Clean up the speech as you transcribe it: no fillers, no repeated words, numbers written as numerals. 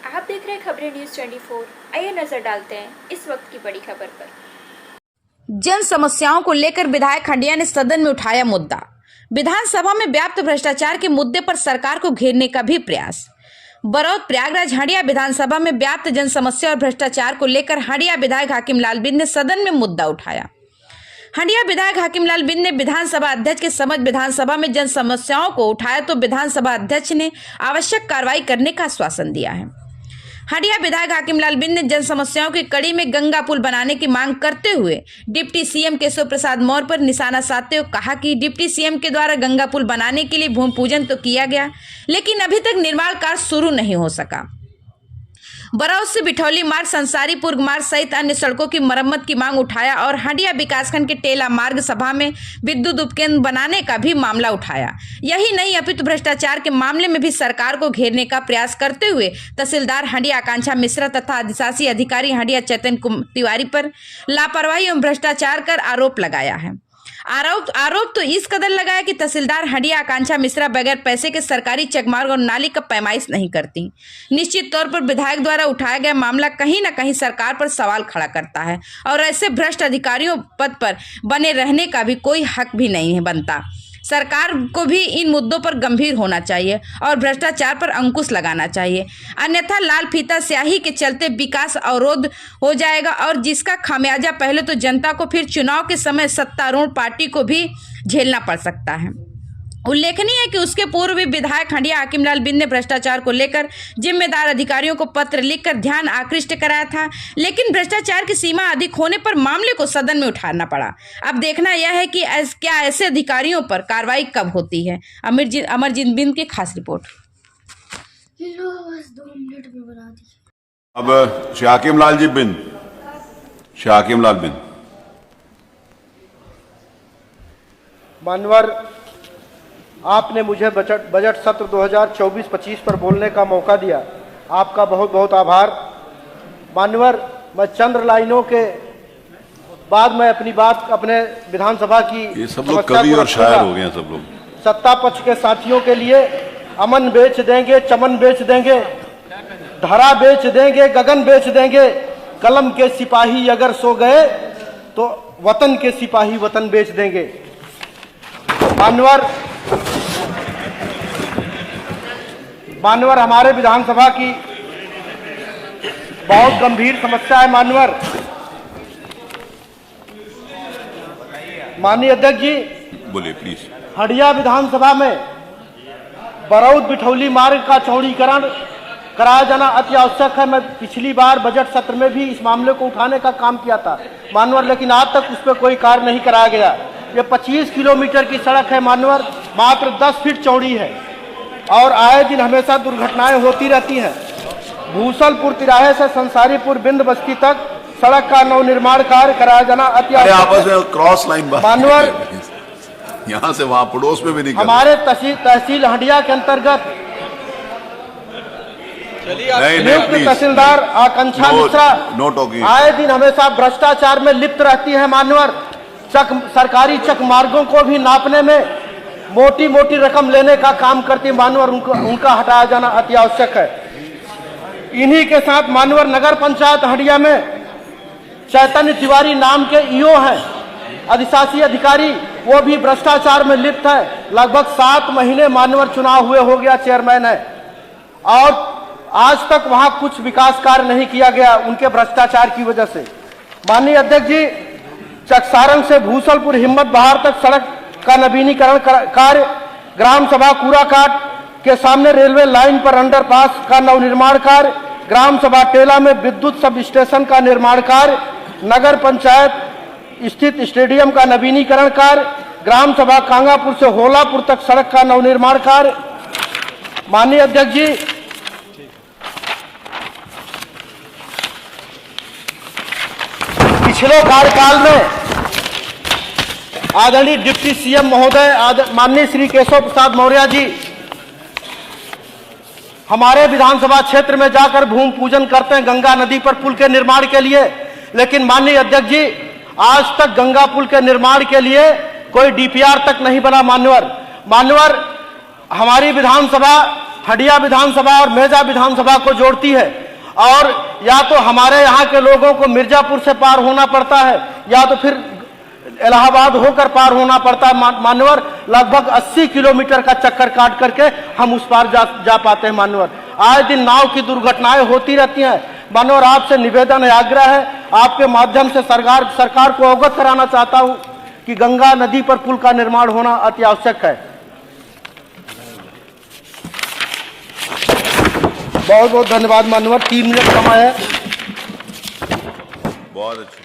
आप देख रहे हैं खबरें न्यूज़ 24। आइए नजर डालते हैं इस वक्त की बड़ी खबर पर। जन समस्याओं को लेकर विधायक हंडिया ने सदन में उठाया मुद्दा। विधानसभा में व्याप्त भ्रष्टाचार के मुद्दे पर सरकार को घेरने का भी प्रयास। बरौद प्रयागराज हंडिया विधानसभा में व्याप्त जन समस्या और भ्रष्टाचार को लेकर हंडिया विधायक हाकिमलाल बिंद ने सदन में मुद्दा उठाया। हंडिया विधायक हाकिमलाल बिंद ने विधानसभा अध्यक्ष के समक्ष विधानसभा में जन समस्याओं को उठाया तो विधानसभा अध्यक्ष ने आवश्यक कार्रवाई करने का आश्वासन दिया है। हंडिया विधायक हाकिमलाल बिंद ने जन समस्याओं की कड़ी में गंगा पुल बनाने की मांग करते हुए डिप्टी सीएम केशव प्रसाद मौर्य पर निशाना साधते हुए कहा कि डिप्टी सीएम के द्वारा गंगा पुल बनाने के लिए भूमि पूजन तो किया गया, लेकिन अभी तक निर्माण कार्य शुरू नहीं हो सका। बरौद से बिठौली मार्ग, संसारीपुर मार्ग सहित अन्य सड़कों की मरम्मत की मांग उठाया और हंडिया विकासखंड के टेला मार्ग सभा में विद्युत उपकेंद्र बनाने का भी मामला उठाया। यही नहीं अपितु भ्रष्टाचार के मामले में भी सरकार को घेरने का प्रयास करते हुए तहसीलदार हंडिया आकांक्षा मिश्रा तथा अधिशासी अधिकारी हंडिया चैतन्य तिवारी पर लापरवाही एवं भ्रष्टाचार कर आरोप लगाया है। आरोप तो इस कदर लगाया कि तहसीलदार हंडिया आकांक्षा मिश्रा बगैर पैसे के सरकारी चकमार्ग और नाली का पैमाइश नहीं करती। निश्चित तौर पर विधायक द्वारा उठाया गया मामला कहीं न कहीं सरकार पर सवाल खड़ा करता है और ऐसे भ्रष्ट अधिकारियों पद पर बने रहने का भी कोई हक भी नहीं है बनता। सरकार को भी इन मुद्दों पर गंभीर होना चाहिए और भ्रष्टाचार पर अंकुश लगाना चाहिए, अन्यथा लाल फीता स्याही के चलते विकास अवरोध हो जाएगा और जिसका खामियाजा पहले तो जनता को फिर चुनाव के समय सत्तारूढ़ पार्टी को भी झेलना पड़ सकता है। उल्लेखनीय है कि उसके पूर्व भी विधायक हंडिया हाकिमलाल बिंद ने भ्रष्टाचार को लेकर जिम्मेदार अधिकारियों को पत्र लिखकर ध्यान आकृष्ट कराया था, लेकिन भ्रष्टाचार की सीमा अधिक होने पर मामले को सदन में उठाना पड़ा। अब देखना यह है कि क्या ऐसे अधिकारियों पर कार्रवाई कब होती है। अमरजीत बिंद की खास रिपोर्ट। अब हाकिमलाल जी बिंद, हाकिमलाल बिंद। मानवर, आपने मुझे बजट सत्र 2024-25 पर बोलने का मौका दिया, आपका बहुत बहुत आभार। मानवर, मैं चंद लाइनों के बाद मैं अपनी बात अपने विधानसभा की ये सब लोग कवि और शायर हो गए हैं सब लोग। सत्ता पक्ष के साथियों के लिए अमन बेच देंगे, चमन बेच देंगे, धरा बेच देंगे, गगन बेच देंगे, कलम के सिपाही अगर सो गए तो वतन के सिपाही वतन बेच देंगे। मानवर, हमारे विधानसभा की बहुत गंभीर समस्या है। माननीय अध्यक्ष जी, बोलिए प्लीज। हंडिया विधानसभा में बरौद बिठौली मार्ग का चौड़ीकरण कराया जाना अति आवश्यक है। मैं पिछली बार बजट सत्र में भी इस मामले को उठाने का काम किया था मानवर, लेकिन आज तक उस पर कोई कार्य नहीं कराया गया। ये 25 किलोमीटर की सड़क है मानवर, मात्र 10 फीट चौड़ी है और आए दिन हमेशा दुर्घटनाएं होती रहती हैं। भूसलपुर तिराहे से संसारीपुर बिंद बस्ती तक सड़क का नवनिर्माण कार्य कराया जाना अति आवश्यक है। आपस में क्रॉस लाइन मानवर, यहाँ से वहाँ पड़ोस में भी नहीं। हमारे तहसील हंडिया के अंतर्गत नियुक्त तहसीलदार आकांक्षा मिश्रा आए दिन हमेशा भ्रष्टाचार में लिप्त रहती है। मानवर, सरकारी चक मार्गों को भी नापने में मोटी मोटी रकम लेने का काम करती मानवर, उनका हटाया जाना अति आवश्यक है। इन्हीं के साथ मानवर, नगर पंचायत हंडिया में चैतन्य तिवारी नाम के ईओ हैं, अधिशासी अधिकारी, वो भी भ्रष्टाचार में लिप्त है। लगभग 7 महीने मानवर चुनाव हुए हो गया, चेयरमैन है और आज तक वहां कुछ विकास कार्य नहीं किया गया उनके भ्रष्टाचार की वजह से। माननीय अध्यक्ष जी, चकसारंग से भूसलपुर हिम्मत बहार तक सड़क का नवीनीकरण कार्य, ग्राम सभा कूड़ाकाट के सामने रेलवे लाइन पर अंडरपास का नवनिर्माण कार्य, ग्राम सभा टेला में विद्युत सब स्टेशन का निर्माण कार्य, नगर पंचायत स्थित स्टेडियम का नवीनीकरण कार्य, ग्राम सभा कांगापुर से होलापुर तक सड़क का नवनिर्माण कार्य। माननीय अध्यक्ष जी, पिछले कार्यकाल में आदरणीय डिप्टी सीएम महोदय माननीय श्री केशव प्रसाद मौर्य जी हमारे विधानसभा क्षेत्र में जाकर भूमि पूजन करते हैं गंगा नदी पर पुल के निर्माण के लिए, लेकिन माननीय अध्यक्ष जी, आज तक गंगा पुल के निर्माण के लिए कोई डीपीआर तक नहीं बना। मानवर, हमारी विधानसभा खड़िया विधानसभा और मेजा विधानसभा को जोड़ती है, और या तो हमारे यहाँ के लोगों को मिर्जापुर से पार होना पड़ता है या तो फिर इलाहाबाद होकर पार होना पड़ता है। मान्यवर, लगभग 80 किलोमीटर का चक्कर काट करके हम उस पार जा पाते हैं। मान्यवर, आए दिन नाव की दुर्घटनाएं होती रहती हैं। मान्यवर, आपसे निवेदन है, आग्रह है, आपके माध्यम से सरकार को अवगत कराना चाहता हूं कि गंगा नदी पर पुल का निर्माण होना अति आवश्यक है। बहुत बहुत धन्यवाद मान्यवर, 3 मिनट समय है। बहुत अच्छा।